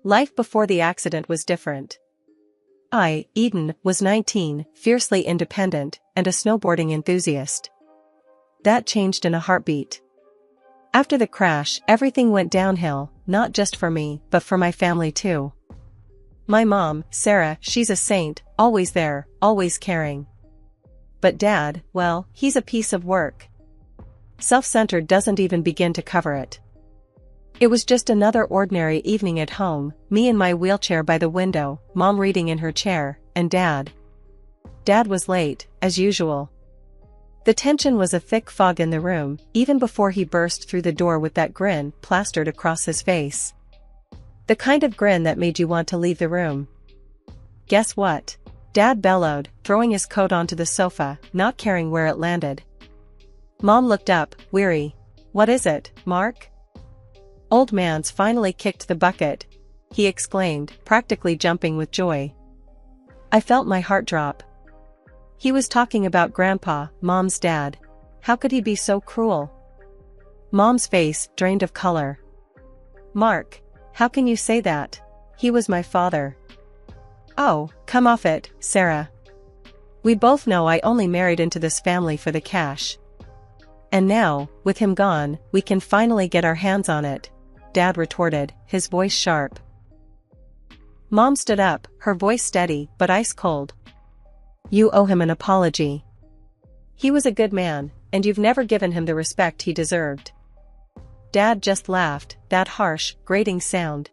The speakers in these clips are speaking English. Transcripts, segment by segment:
Life before the accident was different. I, Eden, was 19, fiercely independent, and a snowboarding enthusiast. That changed in a heartbeat. After the crash, everything went downhill, not just for me, but for my family too. My mom, Sarah, she's a saint, always there, always caring. But Dad, well, he's a piece of work. Self-centered doesn't even begin to cover it. It was just another ordinary evening at home, me in my wheelchair by the window, Mom reading in her chair, and Dad. Dad was late, as usual. The tension was a thick fog in the room, even before he burst through the door with that grin plastered across his face. The kind of grin that made you want to leave the room. Guess what? Dad bellowed, throwing his coat onto the sofa, not caring where it landed. Mom looked up, weary. What is it, Mark? Old man's finally kicked the bucket, he exclaimed, practically jumping with joy. I felt my heart drop. He was talking about Grandpa, Mom's dad. How could he be so cruel? Mom's face drained of color. Mark, how can you say that? He was my father. Oh, come off it, Sarah. We both know I only married into this family for the cash. And now, with him gone, we can finally get our hands on it, Dad retorted, his voice sharp. Mom stood up, her voice steady but ice cold. You owe him an apology. He was a good man, and you've never given him the respect he deserved. Dad just laughed, that harsh, grating sound.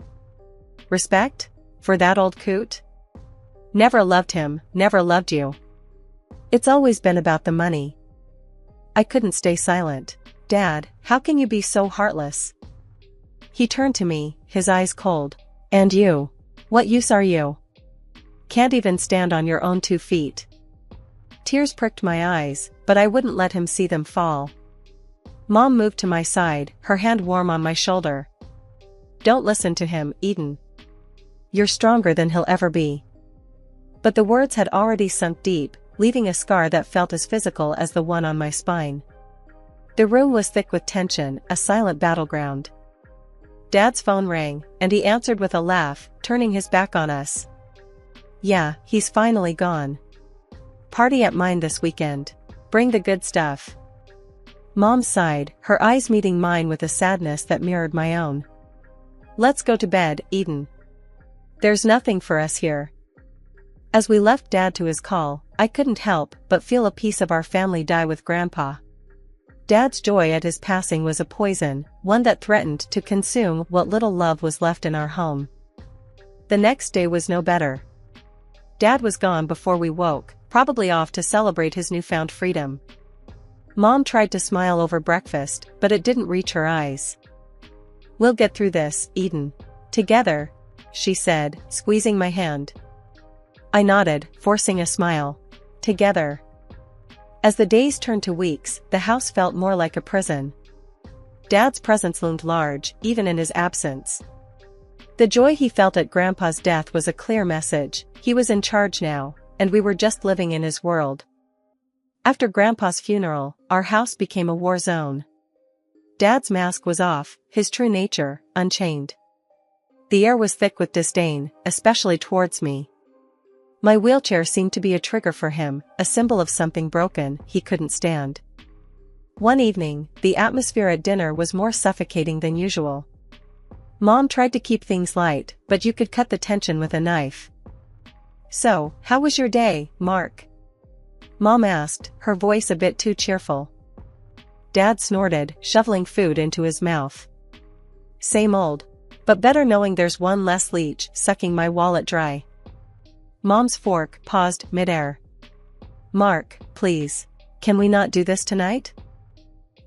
Respect? For that old coot? Never loved him, never loved you. It's always been about the money. I couldn't stay silent. Dad, how can you be so heartless? He turned to me, his eyes cold. And you? What use are you? Can't even stand on your own 2 feet. Tears pricked my eyes, but I wouldn't let him see them fall. Mom moved to my side, her hand warm on my shoulder. Don't listen to him, Eden. You're stronger than he'll ever be. But the words had already sunk deep, leaving a scar that felt as physical as the one on my spine. The room was thick with tension, a silent battleground. Dad's phone rang, and he answered with a laugh, turning his back on us. Yeah, he's finally gone. Party at mine this weekend. Bring the good stuff. Mom sighed, her eyes meeting mine with a sadness that mirrored my own. Let's go to bed, Eden. There's nothing for us here. As we left Dad to his call, I couldn't help but feel a piece of our family die with Grandpa. Dad's joy at his passing was a poison, one that threatened to consume what little love was left in our home. The next day was no better. Dad was gone before we woke, probably off to celebrate his newfound freedom. Mom tried to smile over breakfast, but it didn't reach her eyes. We'll get through this, Eden. Together, she said, squeezing my hand. I nodded, forcing a smile. Together. As the days turned to weeks, the house felt more like a prison. Dad's presence loomed large, even in his absence. The joy he felt at Grandpa's death was a clear message. He was in charge now, and we were just living in his world. After Grandpa's funeral, our house became a war zone. Dad's mask was off, his true nature, unchained. The air was thick with disdain, especially towards me. My wheelchair seemed to be a trigger for him, a symbol of something broken he couldn't stand. One evening, the atmosphere at dinner was more suffocating than usual. Mom tried to keep things light, but you could cut the tension with a knife. So, how was your day, Mark? Mom asked, her voice a bit too cheerful. Dad snorted, shoveling food into his mouth. Same old. But better knowing there's one less leech sucking my wallet dry. Mom's fork paused midair. Mark, please. Can we not do this tonight?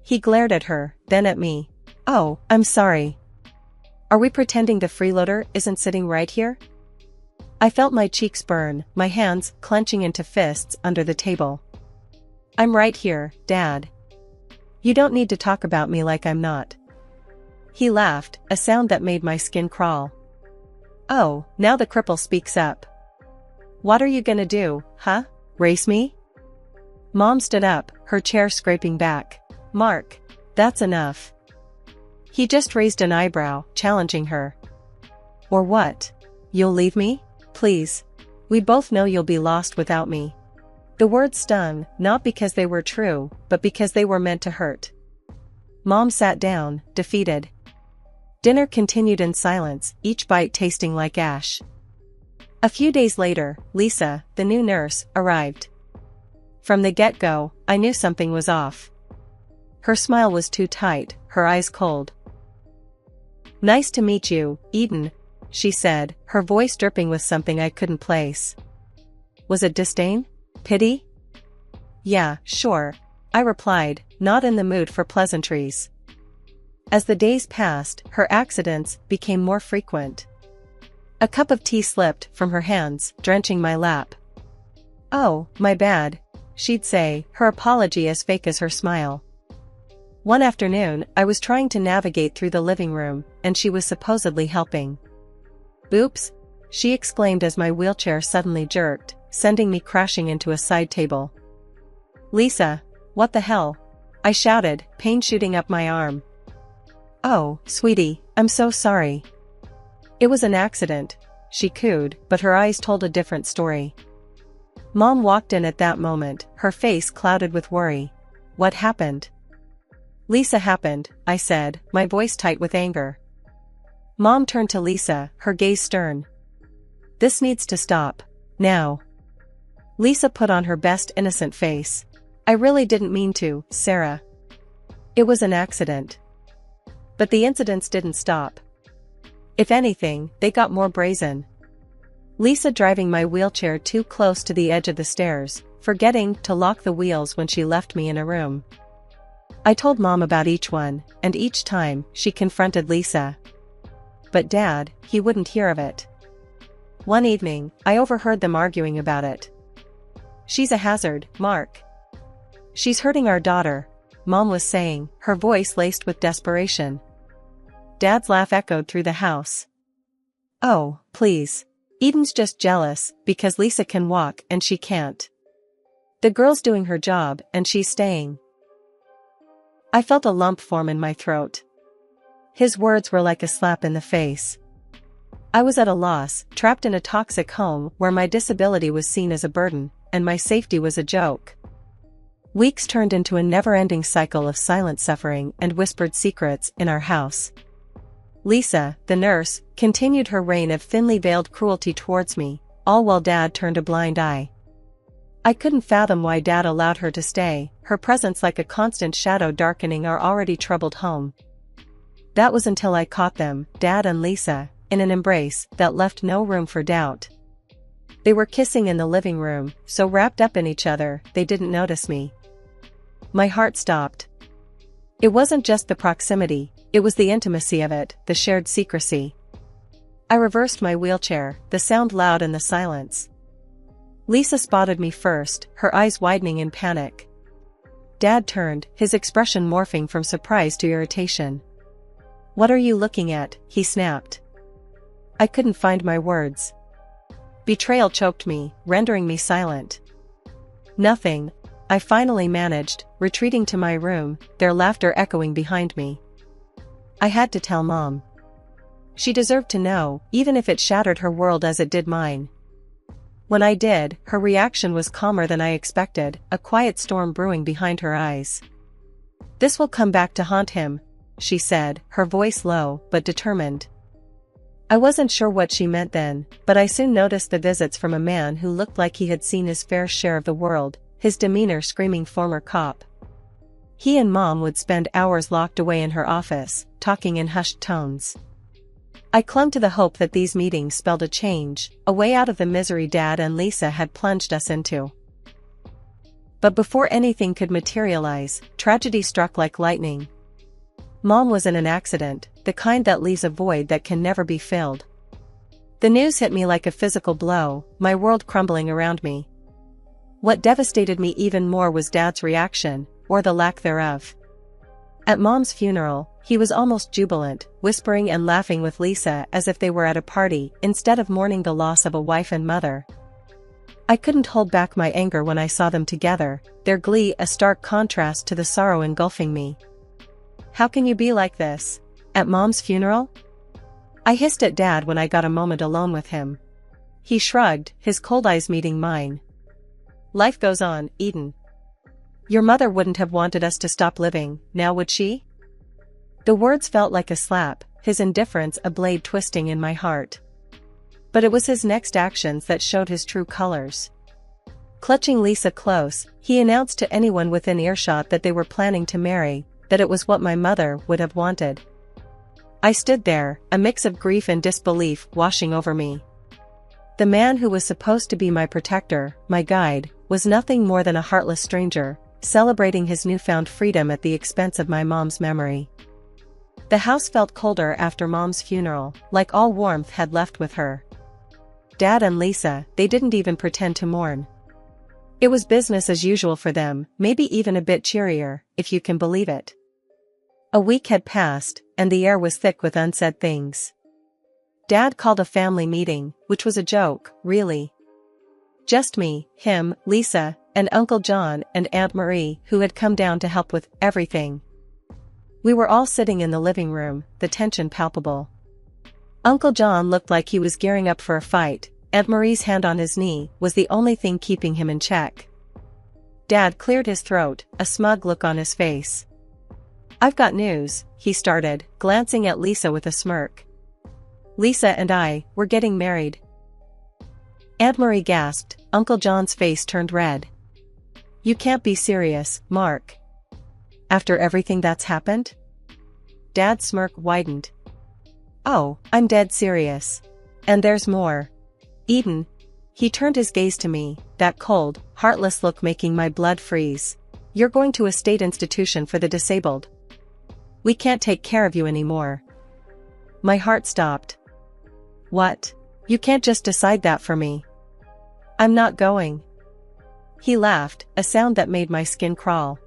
He glared at her, then at me. Oh, I'm sorry. Are we pretending the freeloader isn't sitting right here? I felt my cheeks burn, my hands clenching into fists under the table. I'm right here, Dad. You don't need to talk about me like I'm not. He laughed, a sound that made my skin crawl. Oh, now the cripple speaks up. What are you gonna do, huh? Race me? Mom stood up, her chair scraping back. Mark, that's enough. He just raised an eyebrow, challenging her. Or what? You'll leave me? Please. We both know you'll be lost without me. The words stung, not because they were true, but because they were meant to hurt. Mom sat down, defeated. Dinner continued in silence, each bite tasting like ash. A few days later, Lisa, the new nurse, arrived. From the get-go, I knew something was off. Her smile was too tight, her eyes cold. "Nice to meet you, Eden," she said, her voice dripping with something I couldn't place. Was it disdain? Pity? "Yeah, sure," I replied, not in the mood for pleasantries. As the days passed, her accidents became more frequent. A cup of tea slipped from her hands, drenching my lap. "Oh, my bad," she'd say, her apology as fake as her smile. One afternoon, I was trying to navigate through the living room, and she was supposedly helping. "Oops," she exclaimed as my wheelchair suddenly jerked, sending me crashing into a side table. "Lisa, what the hell?" I shouted, pain shooting up my arm. "Oh, sweetie, I'm so sorry." "It was an accident," she cooed, but her eyes told a different story. Mom walked in at that moment, her face clouded with worry. "What happened?" "Lisa happened," I said, my voice tight with anger. Mom turned to Lisa, her gaze stern. "This needs to stop. Now." Lisa put on her best innocent face. "I really didn't mean to, Sarah. It was an accident." But the incidents didn't stop. If anything, they got more brazen. Lisa driving my wheelchair too close to the edge of the stairs, forgetting to lock the wheels when she left me in a room. I told Mom about each one, and each time, she confronted Lisa. But Dad, he wouldn't hear of it. One evening, I overheard them arguing about it. "She's a hazard, Mark. She's hurting our daughter," Mom was saying, her voice laced with desperation. Dad's laugh echoed through the house. "Oh, please. Eden's just jealous, because Lisa can walk and she can't. The girl's doing her job, and she's staying." I felt a lump form in my throat. His words were like a slap in the face. I was at a loss, trapped in a toxic home where my disability was seen as a burden, and my safety was a joke. Weeks turned into a never-ending cycle of silent suffering and whispered secrets in our house. Lisa, the nurse, continued her reign of thinly veiled cruelty towards me, all while Dad turned a blind eye. I couldn't fathom why Dad allowed her to stay, her presence like a constant shadow darkening our already troubled home. That was until I caught them, Dad and Lisa, in an embrace that left no room for doubt. They were kissing in the living room, so wrapped up in each other, they didn't notice me. My heart stopped. It wasn't just the proximity, it was the intimacy of it, the shared secrecy. I reversed my wheelchair, the sound loud in the silence. Lisa spotted me first, her eyes widening in panic. Dad turned, his expression morphing from surprise to irritation. "What are you looking at?" he snapped. I couldn't find my words. Betrayal choked me, rendering me silent. "Nothing," I finally managed, retreating to my room, their laughter echoing behind me. I had to tell Mom. She deserved to know, even if it shattered her world as it did mine. When I did, her reaction was calmer than I expected, a quiet storm brewing behind her eyes. "This will come back to haunt him," she said, her voice low, but determined. I wasn't sure what she meant then, but I soon noticed the visits from a man who looked like he had seen his fair share of the world, his demeanor screaming former cop. He and Mom would spend hours locked away in her office, talking in hushed tones. I clung to the hope that these meetings spelled a change, a way out of the misery Dad and Lisa had plunged us into. But before anything could materialize, tragedy struck like lightning. Mom was in an accident, the kind that leaves a void that can never be filled. The news hit me like a physical blow, my world crumbling around me. What devastated me even more was Dad's reaction, or the lack thereof. At Mom's funeral, he was almost jubilant, whispering and laughing with Lisa as if they were at a party, instead of mourning the loss of a wife and mother. I couldn't hold back my anger when I saw them together, their glee a stark contrast to the sorrow engulfing me. "How can you be like this? At Mom's funeral?" I hissed at Dad when I got a moment alone with him. He shrugged, his cold eyes meeting mine. Life goes on, Eden. Your mother wouldn't have wanted us to stop living, now would she? The words felt like a slap, his indifference a blade twisting in my heart. But it was his next actions that showed his true colors. Clutching Lisa close, he announced to anyone within earshot that they were planning to marry, that it was what my mother would have wanted. I stood there, a mix of grief and disbelief washing over me. The man who was supposed to be my protector, my guide, was nothing more than a heartless stranger, celebrating his newfound freedom at the expense of my mom's memory. The house felt colder after Mom's funeral, like all warmth had left with her. Dad and Lisa, they didn't even pretend to mourn. It was business as usual for them, maybe even a bit cheerier, if you can believe it. A week had passed, and the air was thick with unsaid things. Dad called a family meeting, which was a joke, really. Just me, him, Lisa, and Uncle John and Aunt Marie, who had come down to help with everything. We were all sitting in the living room, the tension palpable. Uncle John looked like he was gearing up for a fight. Aunt Marie's hand on his knee was the only thing keeping him in check. Dad cleared his throat, a smug look on his face. I've got news, he started, glancing at Lisa with a smirk. Lisa and I, we're getting married. Aunt Marie gasped, Uncle John's face turned red. You can't be serious, Mark. After everything that's happened? Dad's smirk widened. Oh, I'm dead serious. And there's more. Eden. He turned his gaze to me, that cold, heartless look making my blood freeze. You're going to a state institution for the disabled. We can't take care of you anymore. My heart stopped. What? You can't just decide that for me. I'm not going. He laughed, a sound that made my skin crawl.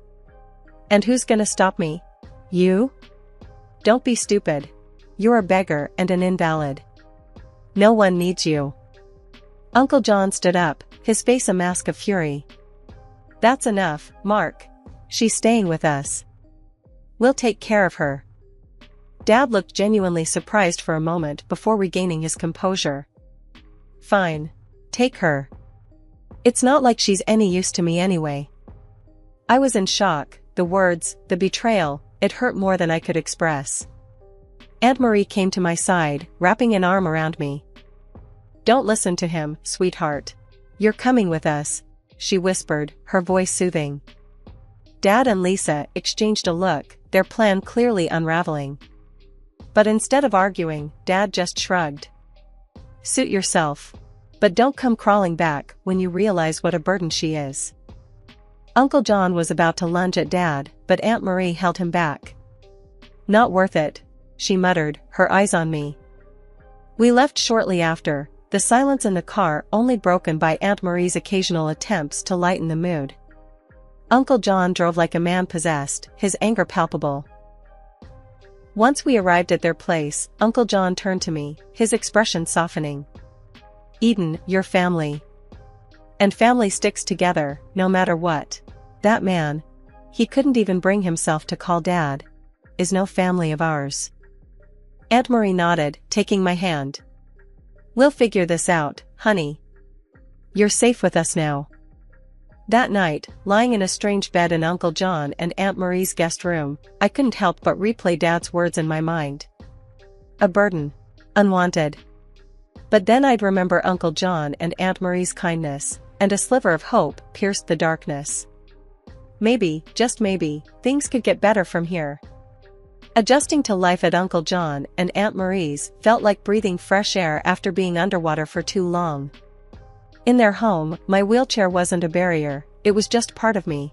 And who's gonna stop me? You? Don't be stupid. You're a beggar and an invalid. No one needs you. Uncle John stood up, his face a mask of fury. That's enough, Mark. She's staying with us. We'll take care of her. Dad looked genuinely surprised for a moment before regaining his composure. Fine. Take her. It's not like she's any use to me anyway. I was in shock, the words, the betrayal, it hurt more than I could express. Aunt Marie came to my side, wrapping an arm around me. Don't listen to him, sweetheart. You're coming with us, she whispered, her voice soothing. Dad and Lisa exchanged a look, their plan clearly unraveling. But instead of arguing, Dad just shrugged. Suit yourself. But don't come crawling back when you realize what a burden she is. Uncle John was about to lunge at Dad, but Aunt Marie held him back. Not worth it, she muttered, her eyes on me. We left shortly after, the silence in the car only broken by Aunt Marie's occasional attempts to lighten the mood. Uncle John drove like a man possessed, his anger palpable. Once we arrived at their place, Uncle John turned to me, his expression softening. Eden, your family. And family sticks together, no matter what. That man, he couldn't even bring himself to call Dad, is no family of ours. Aunt Marie nodded, taking my hand. We'll figure this out, honey. You're safe with us now. That night, lying in a strange bed in Uncle John and Aunt Marie's guest room, I couldn't help but replay Dad's words in my mind. A burden. Unwanted. But then I'd remember Uncle John and Aunt Marie's kindness, and a sliver of hope pierced the darkness. Maybe, just maybe, things could get better from here. Adjusting to life at Uncle John and Aunt Marie's felt like breathing fresh air after being underwater for too long. In their home, my wheelchair wasn't a barrier, it was just part of me.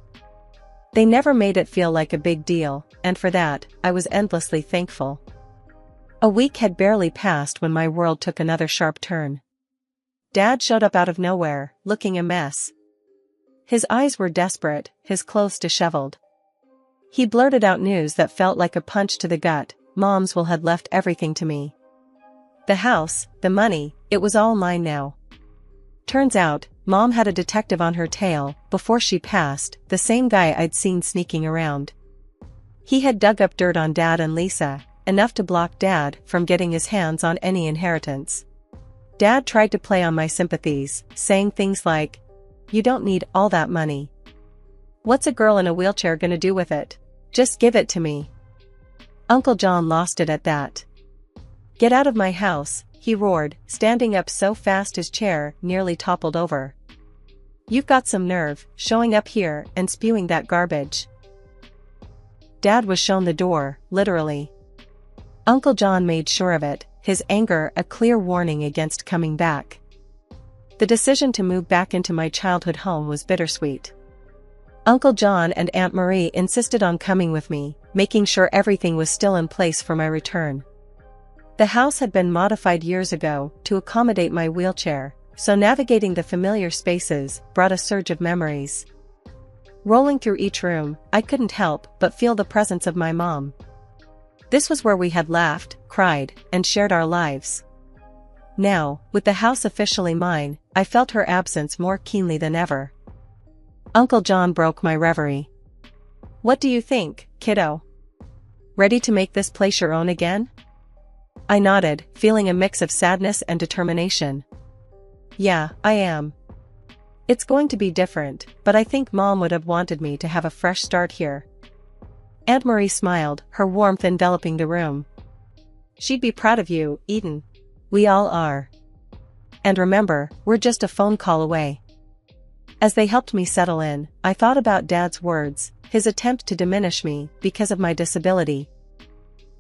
They never made it feel like a big deal, and for that, I was endlessly thankful. A week had barely passed when my world took another sharp turn. Dad showed up out of nowhere, looking a mess. His eyes were desperate, his clothes disheveled. He blurted out news that felt like a punch to the gut. Mom's will had left everything to me. The house, the money, it was all mine now. Turns out, Mom had a detective on her tail, before she passed, the same guy I'd seen sneaking around. He had dug up dirt on Dad and Lisa, enough to block Dad from getting his hands on any inheritance. Dad tried to play on my sympathies, saying things like, "You don't need all that money. What's a girl in a wheelchair gonna do with it? Just give it to me." Uncle John lost it at that. "Get out of my house," he roared, standing up so fast his chair nearly toppled over. "You've got some nerve, showing up here and spewing that garbage." Dad was shown the door, literally. Uncle John made sure of it, his anger a clear warning against coming back. The decision to move back into my childhood home was bittersweet. Uncle John and Aunt Marie insisted on coming with me, making sure everything was still in place for my return. The house had been modified years ago to accommodate my wheelchair, so navigating the familiar spaces brought a surge of memories. Rolling through each room, I couldn't help but feel the presence of my mom. This was where we had laughed, cried, and shared our lives. Now, with the house officially mine, I felt her absence more keenly than ever. Uncle John broke my reverie. "What do you think, kiddo? Ready to make this place your own again?" I nodded, feeling a mix of sadness and determination. "Yeah, I am. It's going to be different, but I think Mom would have wanted me to have a fresh start here." Aunt Marie smiled, her warmth enveloping the room. "She'd be proud of you, Eden. We all are. And remember, we're just a phone call away." As they helped me settle in, I thought about Dad's words, his attempt to diminish me because of my disability.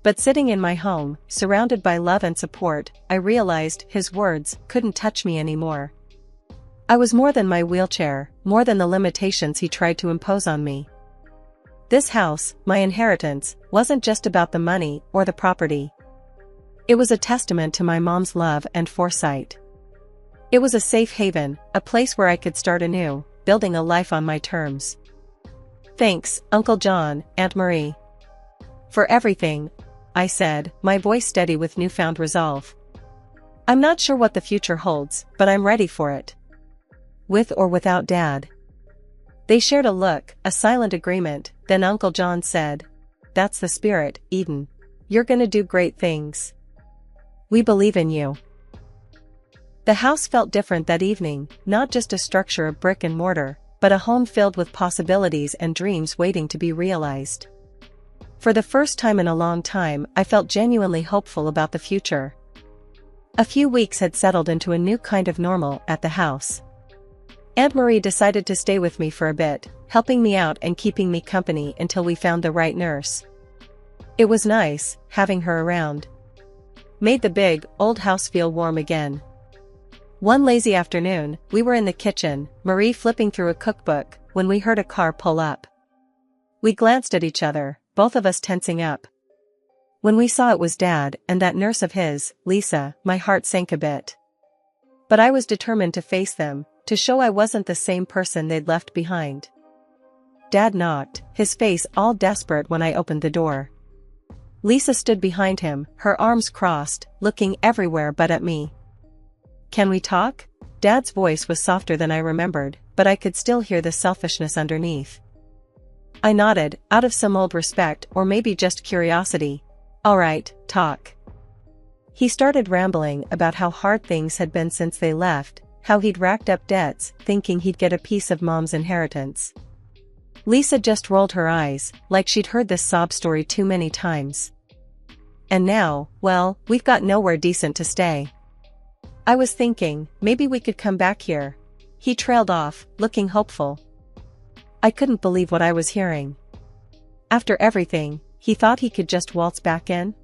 But sitting in my home, surrounded by love and support, I realized his words couldn't touch me anymore. I was more than my wheelchair, more than the limitations he tried to impose on me. This house, my inheritance, wasn't just about the money or the property. It was a testament to my mom's love and foresight. It was a safe haven, a place where I could start anew, building a life on my terms. "Thanks, Uncle John, Aunt Marie. For everything," I said, my voice steady with newfound resolve. "I'm not sure what the future holds, but I'm ready for it. With or without Dad." They shared a look, a silent agreement, then Uncle John said, "That's the spirit, Eden. You're gonna do great things. We believe in you." The house felt different that evening, not just a structure of brick and mortar, but a home filled with possibilities and dreams waiting to be realized. For the first time in a long time, I felt genuinely hopeful about the future. A few weeks had settled into a new kind of normal at the house. Aunt Marie decided to stay with me for a bit, helping me out and keeping me company until we found the right nurse. It was nice, having her around. Made the big, old house feel warm again. One lazy afternoon, we were in the kitchen, Marie flipping through a cookbook, when we heard a car pull up. We glanced at each other, both of us tensing up. When we saw it was Dad and that nurse of his, Lisa, my heart sank a bit. But I was determined to face them, to show I wasn't the same person they'd left behind. Dad knocked, his face all desperate when I opened the door. Lisa stood behind him, her arms crossed, looking everywhere but at me. "Can we talk?" Dad's voice was softer than I remembered, but I could still hear the selfishness underneath. I nodded, out of some old respect or maybe just curiosity. "All right, talk." He started rambling about how hard things had been since they left, how he'd racked up debts, thinking he'd get a piece of Mom's inheritance. Lisa just rolled her eyes, like she'd heard this sob story too many times. "And now, well, we've got nowhere decent to stay. I was thinking, maybe we could come back here." He trailed off, looking hopeful. I couldn't believe what I was hearing. After everything, he thought he could just waltz back in?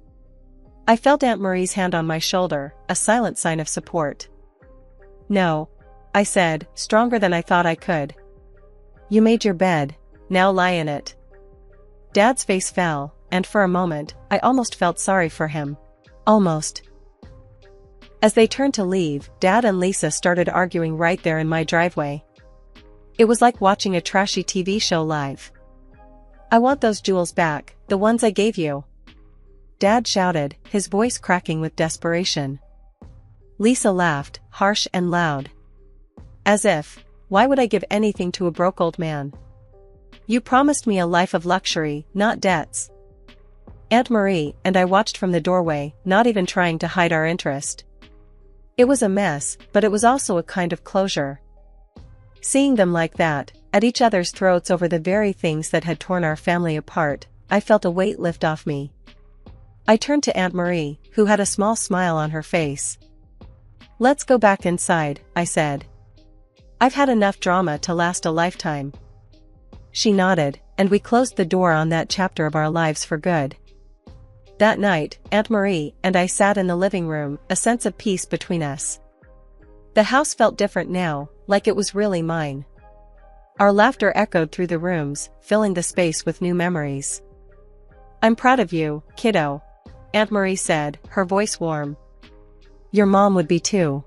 I felt Aunt Marie's hand on my shoulder, a silent sign of support. "No," I said, stronger than I thought I could. "You made your bed, now lie in it." Dad's face fell, and for a moment, I almost felt sorry for him. Almost. As they turned to leave, Dad and Lisa started arguing right there in my driveway. It was like watching a trashy TV show live. "I want those jewels back, the ones I gave you," Dad shouted, his voice cracking with desperation. Lisa laughed, harsh and loud. "As if, why would I give anything to a broke old man? You promised me a life of luxury, not debts." Aunt Marie and I watched from the doorway, not even trying to hide our interest. It was a mess, but it was also a kind of closure. Seeing them like that, at each other's throats over the very things that had torn our family apart, I felt a weight lift off me. I turned to Aunt Marie, who had a small smile on her face. "Let's go back inside," I said. "I've had enough drama to last a lifetime." She nodded, and we closed the door on that chapter of our lives for good. That night, Aunt Marie and I sat in the living room, a sense of peace between us. The house felt different now, like it was really mine. Our laughter echoed through the rooms, filling the space with new memories. "I'm proud of you, kiddo," Aunt Marie said, her voice warm. "Your mom would be too."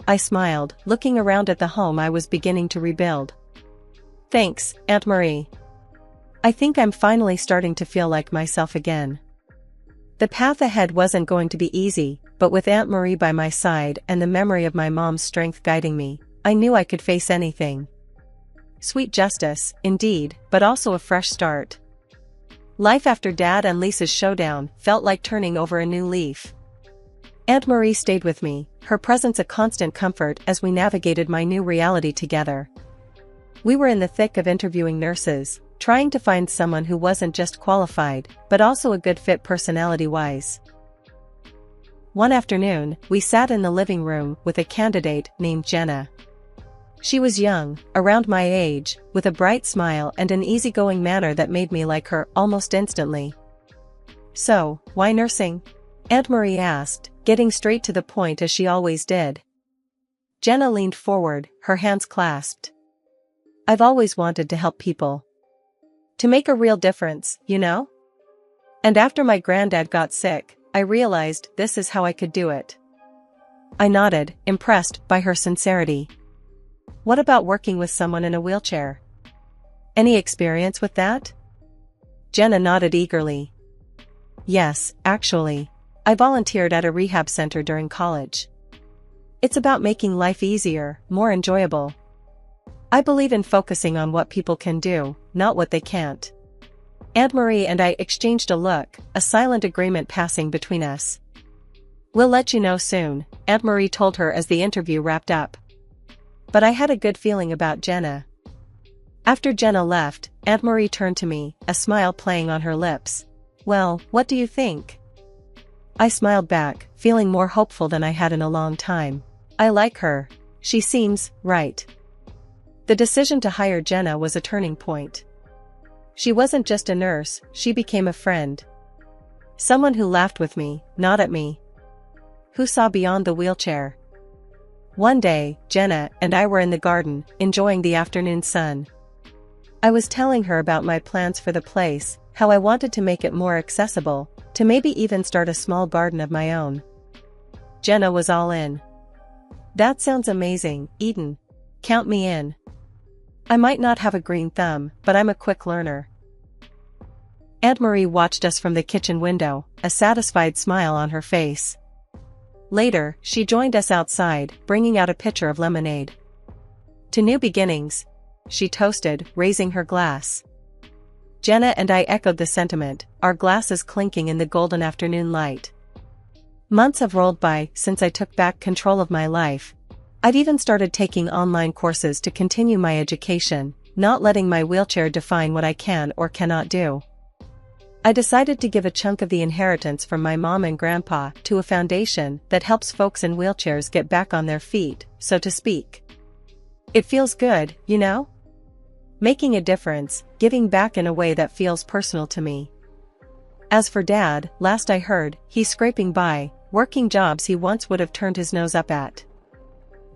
I smiled, looking around at the home I was beginning to rebuild. "Thanks, Aunt Marie. I think I'm finally starting to feel like myself again." The path ahead wasn't going to be easy, but with Aunt Marie by my side and the memory of my mom's strength guiding me, I knew I could face anything. Sweet justice, indeed, but also a fresh start. Life after Dad and Lisa's showdown felt like turning over a new leaf. Aunt Marie stayed with me, her presence a constant comfort as we navigated my new reality together. We were in the thick of interviewing nurses, trying to find someone who wasn't just qualified, but also a good fit personality-wise. One afternoon, we sat in the living room with a candidate named Jenna. She was young, around my age, with a bright smile and an easygoing manner that made me like her almost instantly. "So, why nursing?" Aunt Marie asked, getting straight to the point as she always did. Jenna leaned forward, her hands clasped. "I've always wanted to help people. To make a real difference, you know? And after my granddad got sick, I realized this is how I could do it." I nodded, impressed by her sincerity. "What about working with someone in a wheelchair? Any experience with that?" Jenna nodded eagerly. "Yes, actually. I volunteered at a rehab center during college. It's about making life easier, more enjoyable. I believe in focusing on what people can do, not what they can't." Aunt Marie and I exchanged a look, a silent agreement passing between us. "We'll let you know soon," Aunt Marie told her as the interview wrapped up. But I had a good feeling about Jenna. After Jenna left, Aunt Marie turned to me, a smile playing on her lips. "Well, what do you think?" I smiled back, feeling more hopeful than I had in a long time. "I like her. She seems right." The decision to hire Jenna was a turning point. She wasn't just a nurse, she became a friend. Someone who laughed with me, not at me. Who saw beyond the wheelchair. One day, Jenna and I were in the garden, enjoying the afternoon sun. I was telling her about my plans for the place, how I wanted to make it more accessible, to maybe even start a small garden of my own. Jenna was all in. "That sounds amazing, Eden. Count me in. I might not have a green thumb, but I'm a quick learner." Aunt Marie watched us from the kitchen window, a satisfied smile on her face. Later, she joined us outside, bringing out a pitcher of lemonade. "To new beginnings," she toasted, raising her glass. Jenna and I echoed the sentiment, our glasses clinking in the golden afternoon light. Months have rolled by since I took back control of my life. I've even started taking online courses to continue my education, not letting my wheelchair define what I can or cannot do. I decided to give a chunk of the inheritance from my mom and grandpa to a foundation that helps folks in wheelchairs get back on their feet, so to speak. It feels good, you know? Making a difference, giving back in a way that feels personal to me. As for Dad, last I heard, he's scraping by, working jobs he once would have turned his nose up at.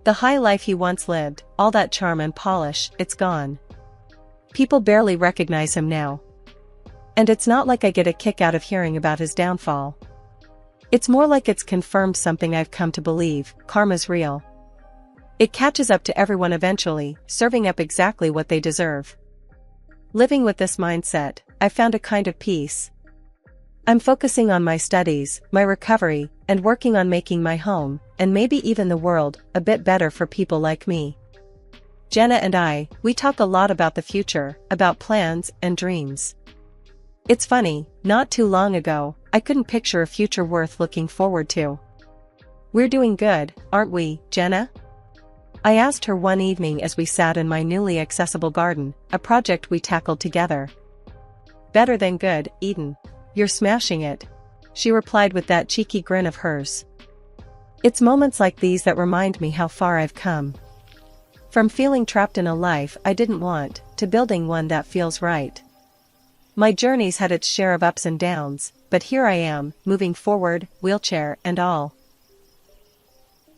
The high life he once lived, all that charm and polish, it's gone. People barely recognize him now. And it's not like I get a kick out of hearing about his downfall. It's more like it's confirmed something I've come to believe: karma's real. It catches up to everyone eventually, serving up exactly what they deserve. Living with this mindset, I found a kind of peace. I'm focusing on my studies, my recovery, and working on making my home, and maybe even the world, a bit better for people like me. Jenna and I, we talk a lot about the future, about plans and dreams. It's funny, not too long ago, I couldn't picture a future worth looking forward to. We're doing good, aren't we, Jenna? I asked her one evening as we sat in my newly accessible garden, a project we tackled together. Better than good, Eden. You're smashing it, she replied with that cheeky grin of hers. It's moments like these that remind me how far I've come. From feeling trapped in a life I didn't want, to building one that feels right. My journey's had its share of ups and downs, but here I am, moving forward, wheelchair and all.